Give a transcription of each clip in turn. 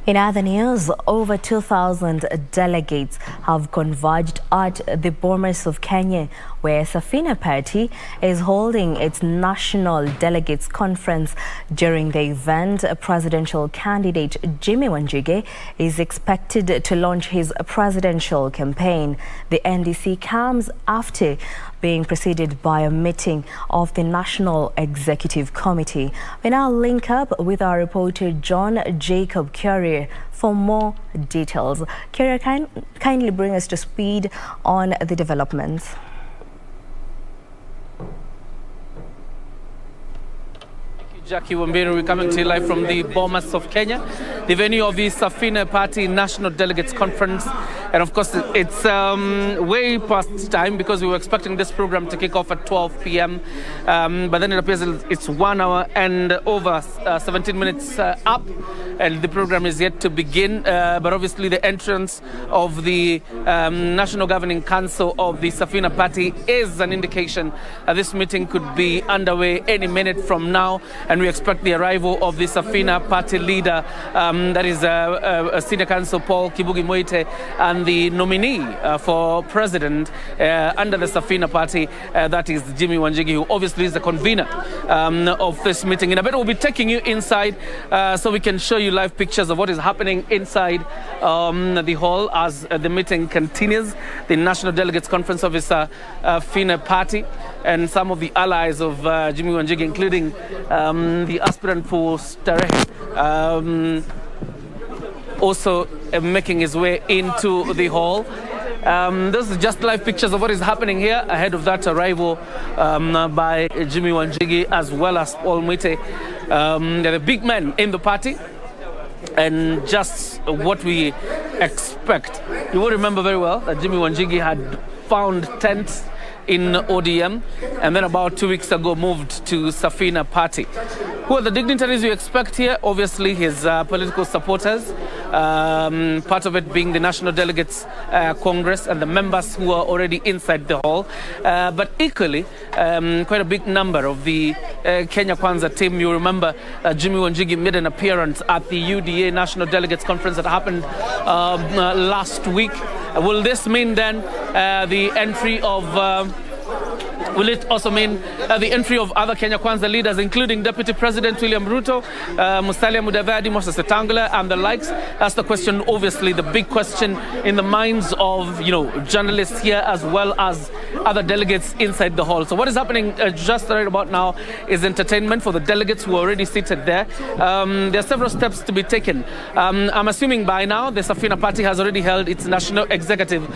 In other news, over 2,000 delegates have converged at the Bomas of Kenya, where Safina Party is holding its National Delegates Conference. During the event, presidential candidate Jimmy Wanjigi is expected to launch his presidential campaign. The NDC comes after being preceded by a meeting of the National Executive Committee. We now link up with our reporter John Jacob Courier for more details. Courier, kindly bring us to speed on the developments. Jackie Wambiru, we're coming to you live from the Bomas of Kenya, the venue of the Safina Party National Delegates Conference. And of course, it's way past time because we were expecting this program to kick off at 12 p.m. But then it appears it's 1 hour and over 17 minutes up, and the program is yet to begin. But obviously, the entrance of the National Governing Council of the Safina Party is an indication that this meeting could be underway any minute from now. And we expect the arrival of the Safina Party leader, that is Senior Counsel Paul Kibugi Moite, and the nominee for president under the Safina Party, that is Jimmy Wanjigi, who obviously is the convener of this meeting. In a bit, we'll be taking you inside so we can show you live pictures of what is happening inside the hall as the meeting continues. The National Delegates Conference of the Safina Party and some of the allies of Jimmy Wanjigi, including the aspirant for Starehe, also making his way into the hall. This is just live pictures of what is happening here ahead of that arrival by Jimmy Wanjigi as well as Paul Mwite. They're the big men in the party, and just what we expect. You will remember very well that Jimmy Wanjigi had found tents in ODM and then about 2 weeks ago moved to Safina Party. Who are the dignitaries we expect here? Obviously his political supporters, part of it being the National Delegates Congress and the members who are already inside the hall, but equally quite a big number of the Kenya Kwanza team. You remember Jimmy Wanjigi made an appearance at the UDA National Delegates Conference that happened last week. Will this mean then the entry of will it also mean the entry of other Kenya Kwanza leaders, including Deputy President William Ruto, Musalia Mudavadi, Moses Wetangula, and the likes? That's the question, obviously, the big question in the minds of, journalists here as well as other delegates inside the hall. So what is happening just right about now is entertainment for the delegates who are already seated there. There are several steps to be taken. I'm assuming by now the Safina Party has already held its National Executive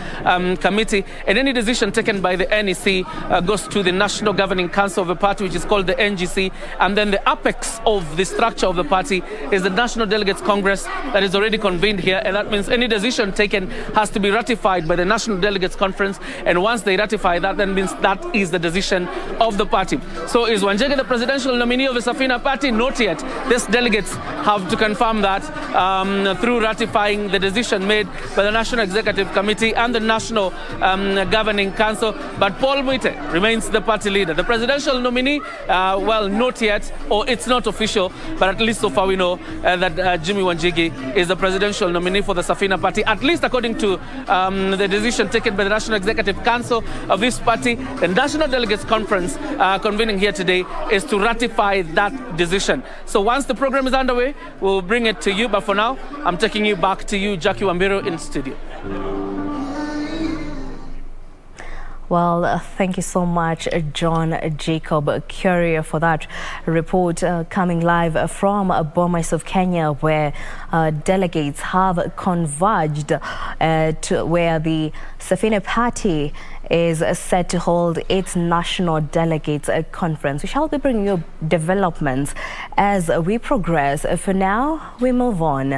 Committee, and any decision taken by the NEC goes to the National Governing Council of the party, which is called the NGC, and then the apex of the structure of the party is the National Delegates Congress that is already convened here, and that means any decision taken has to be ratified by the National Delegates Conference, and once they ratify that, then means that is the decision of the party. So is Wanjigi the presidential nominee of the Safina Party? Not yet. These delegates have to confirm that through ratifying the decision made by the National Executive Committee and the National Governing Council. But Paul Mwite remains the party leader. The presidential nominee, well, not yet, or it's not official, but at least so far we know that Jimmy Wanjigi is the presidential nominee for the Safina Party, at least according to the decision taken by the National Executive Council of this party. The National Delegates Conference convening here today is to ratify that decision. So once the program is underway, we'll bring it to you, but for now, I'm taking you back to you, Jackie Wambiru, in studio. Well, thank you so much, John Jacob Courier, for that report coming live from Bomas of Kenya, where delegates have converged to where the Safina Party is set to hold its National Delegates Conference. We shall be bringing you developments as we progress. For now, we move on.